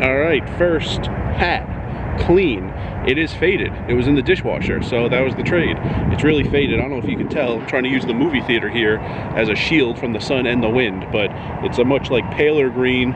All right, first hat, clean. It is faded. It was in the dishwasher, so that was the trade. It's really faded. I don't know if you can tell. I'm trying to use the movie theater here as a shield from the sun and the wind, but it's a much like paler green,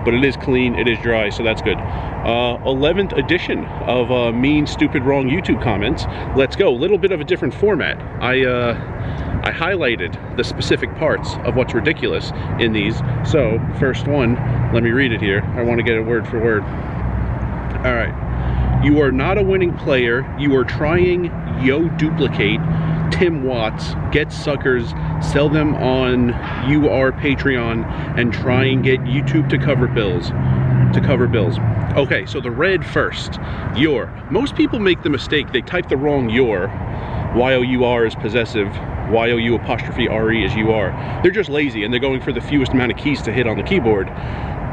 but it is clean, it is dry, so that's good. 11th edition of Mean, Stupid, Wrong YouTube comments. Let's go. A little bit of a different format. I highlighted the specific parts of what's ridiculous in these. So, first one, let me read it here. I want to get it word for word. All right. You are not a winning player. You are trying duplicate Tim Watts, get suckers, sell them on Patreon, and try and get YouTube to cover bills. Okay, so the red first. Your. Most people make the mistake, they type the wrong your. Y-O-U-R is possessive. Y-O-U apostrophe R-E is U-R. They're just lazy and they're going for the fewest amount of keys to hit on the keyboard.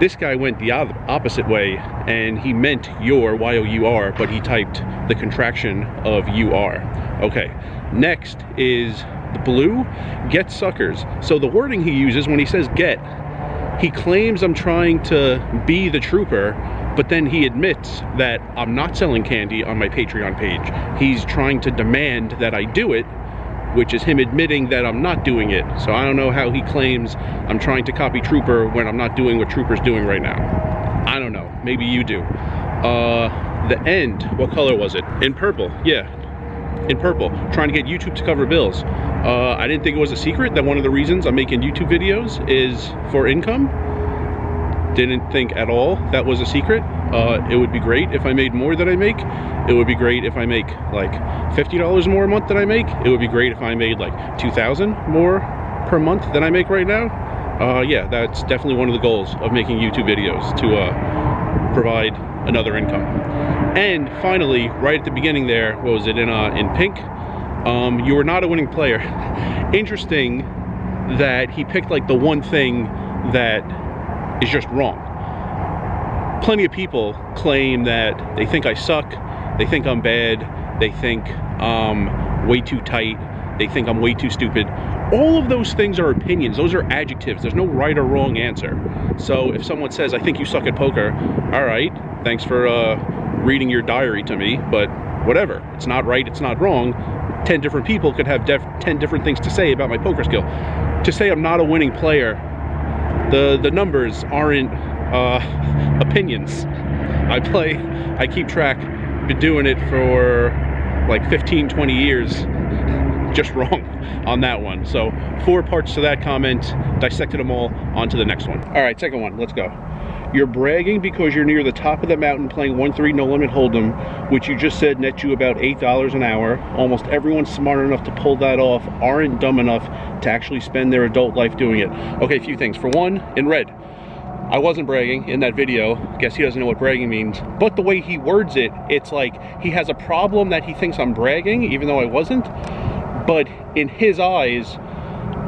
This guy went the opposite way, and he meant your, Y-O-U-R, but he typed the contraction of U-R. Okay, next is the blue, get suckers. So the wording he uses when he says get, he claims I'm trying to be the trooper, but then he admits that I'm not selling candy on my Patreon page. He's trying to demand that I do it, which is him admitting that I'm not doing it. So I don't know how he claims I'm trying to copy Trooper when I'm not doing what Trooper's doing right now. I don't know, maybe you do. The end, what color was it? In purple, yeah, in purple. Trying to get YouTube to cover bills. I didn't think it was a secret that one of the reasons I'm making YouTube videos is for income. Didn't think at all that was a secret. It would be great if I made more than I make. It would be great if I make like $50 more a month than I make. It would be great if I made like $2,000 more per month than I make right now. Yeah, that's definitely one of the goals of making YouTube videos, to provide another income. And finally, right at the beginning there, what was it, in pink? You were not a winning player. Interesting that he picked like the one thing that is just wrong. Plenty of people claim that they think I suck, they think I'm bad, they think I'm way too tight, they think I'm way too stupid. All of those things are opinions. Those are adjectives. There's no right or wrong answer. So if someone says, I think you suck at poker, all right, thanks for reading your diary to me, but whatever. It's not right, it's not wrong. 10 different people could have 10 different things to say about my poker skill. To say I'm not a winning player, the numbers aren't opinions. I keep track, been doing it for like 15, 20 years, just wrong on that one. So 4 parts to that comment, dissected them all, on to the next one. All right, second one, let's go. You're bragging because you're near the top of the mountain playing 1-3 no limit hold'em, which you just said nets you about $8 an hour. Almost everyone smart enough to pull that off aren't dumb enough to actually spend their adult life doing it. Okay, a few things. For one, in red, I wasn't bragging in that video. Guess he doesn't know what bragging means. But the way he words it, it's like he has a problem that he thinks I'm bragging, even though I wasn't. But in his eyes,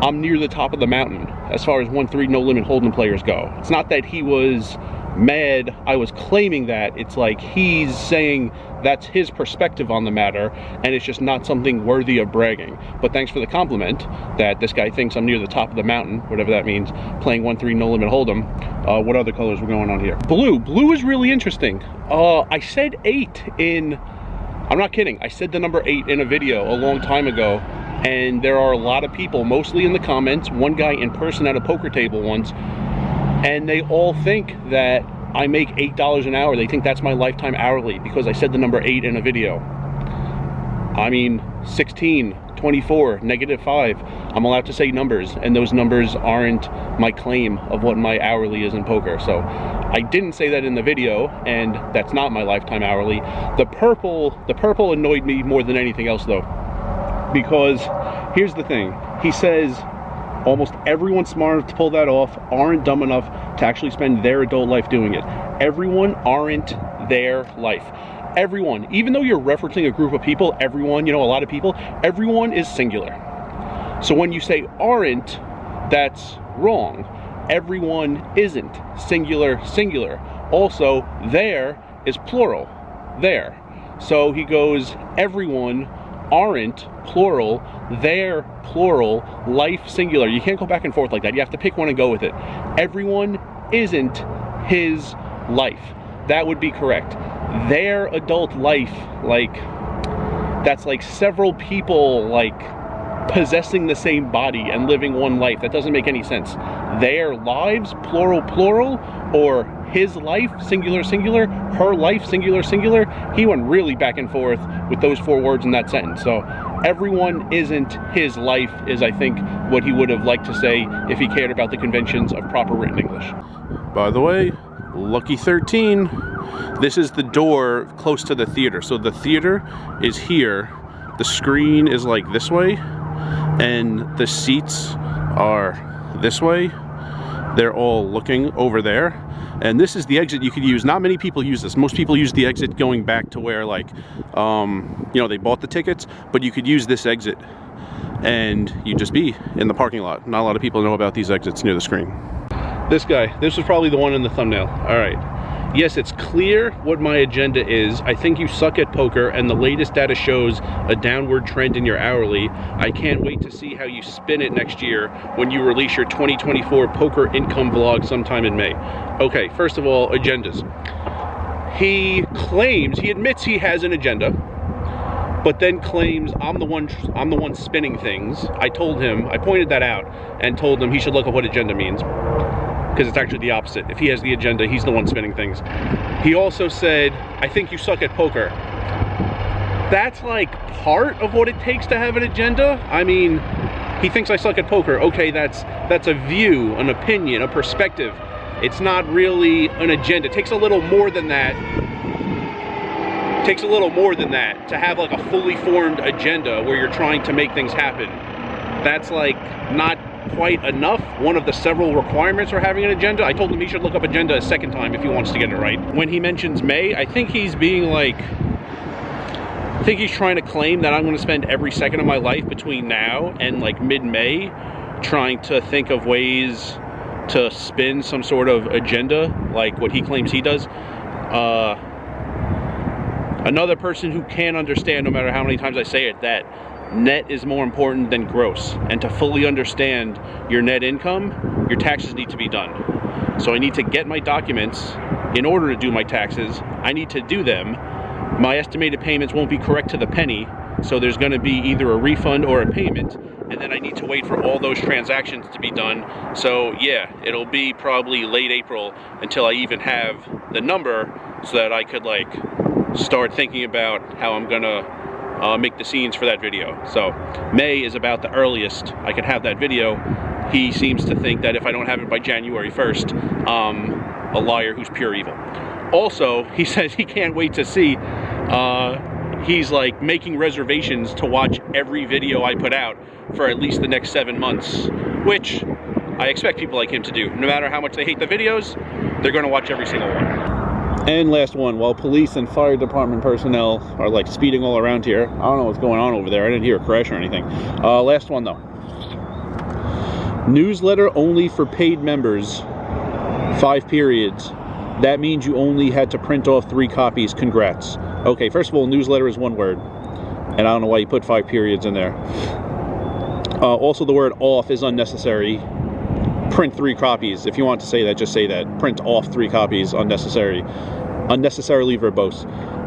I'm near the top of the mountain as far as 1-3 no limit hold'em players go. It's not that he was mad I was claiming that. It's like he's saying that's his perspective on the matter, and it's just not something worthy of bragging. But thanks for the compliment that this guy thinks I'm near the top of the mountain, whatever that means, playing 1-3 no limit hold'em. What other colors were going on here? Blue is really interesting. I said 8 in, I'm not kidding, I said the number 8 in a video a long time ago, and there are a lot of people, mostly in the comments, one guy in person at a poker table once, and they all think that I make $8 an hour. They think that's my lifetime hourly because I said the number 8 in a video. I mean, 16, 24, -5. I'm allowed to say numbers, and those numbers aren't my claim of what my hourly is in poker. So I didn't say that in the video, and that's not my lifetime hourly. The purple annoyed me more than anything else though, because here's the thing. He says almost everyone smart enough to pull that off aren't dumb enough to actually spend their adult life doing it. Everyone aren't their life. Everyone, even though you're referencing a group of people, everyone, you know, a lot of people, everyone is singular. So when you say aren't, that's wrong. Everyone isn't singular. Also, there is plural, there. So he goes, everyone aren't plural, they're plural, life singular. You can't go back and forth like that. You have to pick one and go with it. Everyone isn't his life. that would be correct. Their adult life, like, that's like several people, like, possessing the same body and living one life. That doesn't make any sense. Their lives, plural, plural, or his life, singular, singular, her life, singular, singular. He went really back and forth with those 4 words in that sentence. So everyone isn't his life is, I think, what he would have liked to say if he cared about the conventions of proper written English. By the way, lucky 13. This is the door close to the theater. So the theater is here. The screen is like this way, and the seats are this way. They're all looking over there. And this is the exit you could use. Not many people use this. Most people use the exit going back to where, like, you know, they bought the tickets, but you could use this exit and you just be in the parking lot. Not a lot of people know about these exits near the screen. This guy, this was probably the one in the thumbnail. All right. Yes, it's clear what my agenda is. I think you suck at poker, and the latest data shows a downward trend in your hourly. I can't wait to see how you spin it next year when you release your 2024 poker income vlog sometime in May. Okay, first of all, agendas. He claims, he admits he has an agenda, but then claims I'm the one spinning things. I told him, I pointed that out and told him he should look up what agenda means, because it's actually the opposite. If he has the agenda, he's the one spinning things. He also said, I think you suck at poker. That's like part of what it takes to have an agenda. I mean, he thinks I suck at poker. Okay, that's a view, an opinion, a perspective. It's not really an agenda. It takes a little more than that. It takes a little more than that to have like a fully formed agenda where you're trying to make things happen. That's like not quite enough. One of the several requirements for having an agenda. I told him he should look up agenda a second time if he wants to get it right. When he mentions May, I think he's being like, I think he's trying to claim that I'm going to spend every second of my life between now and like mid-May trying to think of ways to spin some sort of agenda like what he claims he does. Another person who can't understand, no matter how many times I say it, that net is more important than gross, and to fully understand your net income, your taxes need to be done. So I need to get my documents in order to do my taxes. I need to do them. My estimated payments won't be correct to the penny, so there's going to be either a refund or a payment, and then I need to wait for all those transactions to be done. So yeah, it'll be probably late April until I even have the number so that I could like start thinking about how I'm gonna make the scenes for that video. So May is about the earliest I could have that video. He seems to think that if I don't have it by January 1st, a liar who's pure evil. Also, he says he can't wait to see, he's like making reservations to watch every video I put out for at least the next 7 months, which I expect people like him to do. No matter how much they hate the videos, they're gonna watch every single one. And last one, while police and fire department personnel are like speeding all around here, I don't know what's going on over there. I didn't hear a crash or anything. Last one though. Newsletter only for paid members, 5 periods. That means you only had to print off 3 copies. Congrats. Okay, first of all, newsletter is 1 word, and I don't know why you put 5 periods in there. Also, the word off is unnecessary. Print 3 copies. If you want to say that, just say that. Print off 3 copies. Unnecessary. Unnecessarily verbose.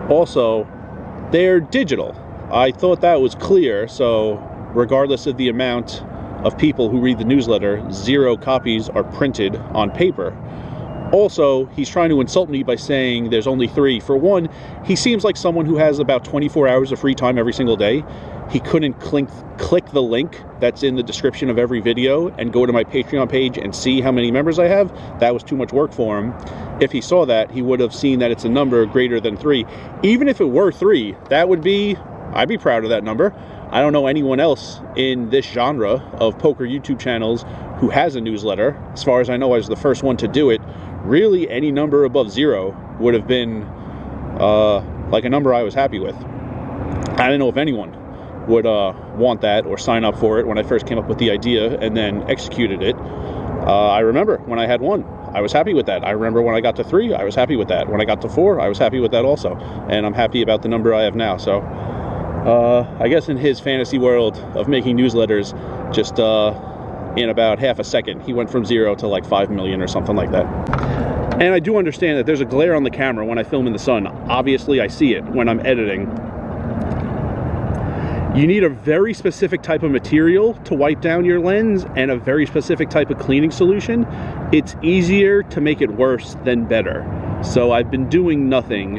Also, they're digital. I thought that was clear, so regardless of the amount of people who read the newsletter, 0 copies are printed on paper. Also, he's trying to insult me by saying there's only 3. For one, he seems like someone who has about 24 hours of free time every single day. He couldn't click the link that's in the description of every video and go to my Patreon page and see how many members I have. That was too much work for him. If he saw that, he would have seen that it's a number greater than 3. Even if it were 3, that would be, I'd be proud of that number. I don't know anyone else in this genre of poker YouTube channels who has a newsletter. As far as I know, I was the first one to do it. Really, any number above 0 would have been like a number I was happy with. I don't know if anyone would want that or sign up for it when I first came up with the idea and then executed it. I remember when I had 1, I was happy with that. I remember when I got to 3, I was happy with that. When I got to 4, I was happy with that also. And I'm happy about the number I have now. So I guess in his fantasy world of making newsletters, just in about half a second, he went from 0 to like 5 million or something like that. And I do understand that there's a glare on the camera when I film in the sun. Obviously, I see it when I'm editing. You need a very specific type of material to wipe down your lens and a very specific type of cleaning solution. It's easier to make it worse than better. So I've been doing nothing.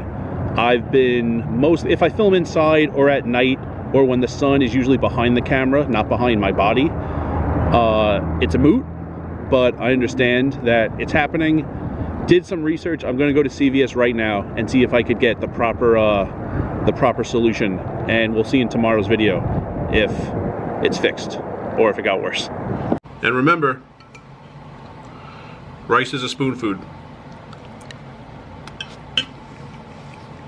If I film inside or at night or when the sun is usually behind the camera, not behind my body, it's a moot, but I understand that it's happening. Did some research. I'm going to go to CVS right now and see if I could get the proper solution, and we'll see in tomorrow's video if it's fixed or if it got worse. And remember, rice is a spoon food.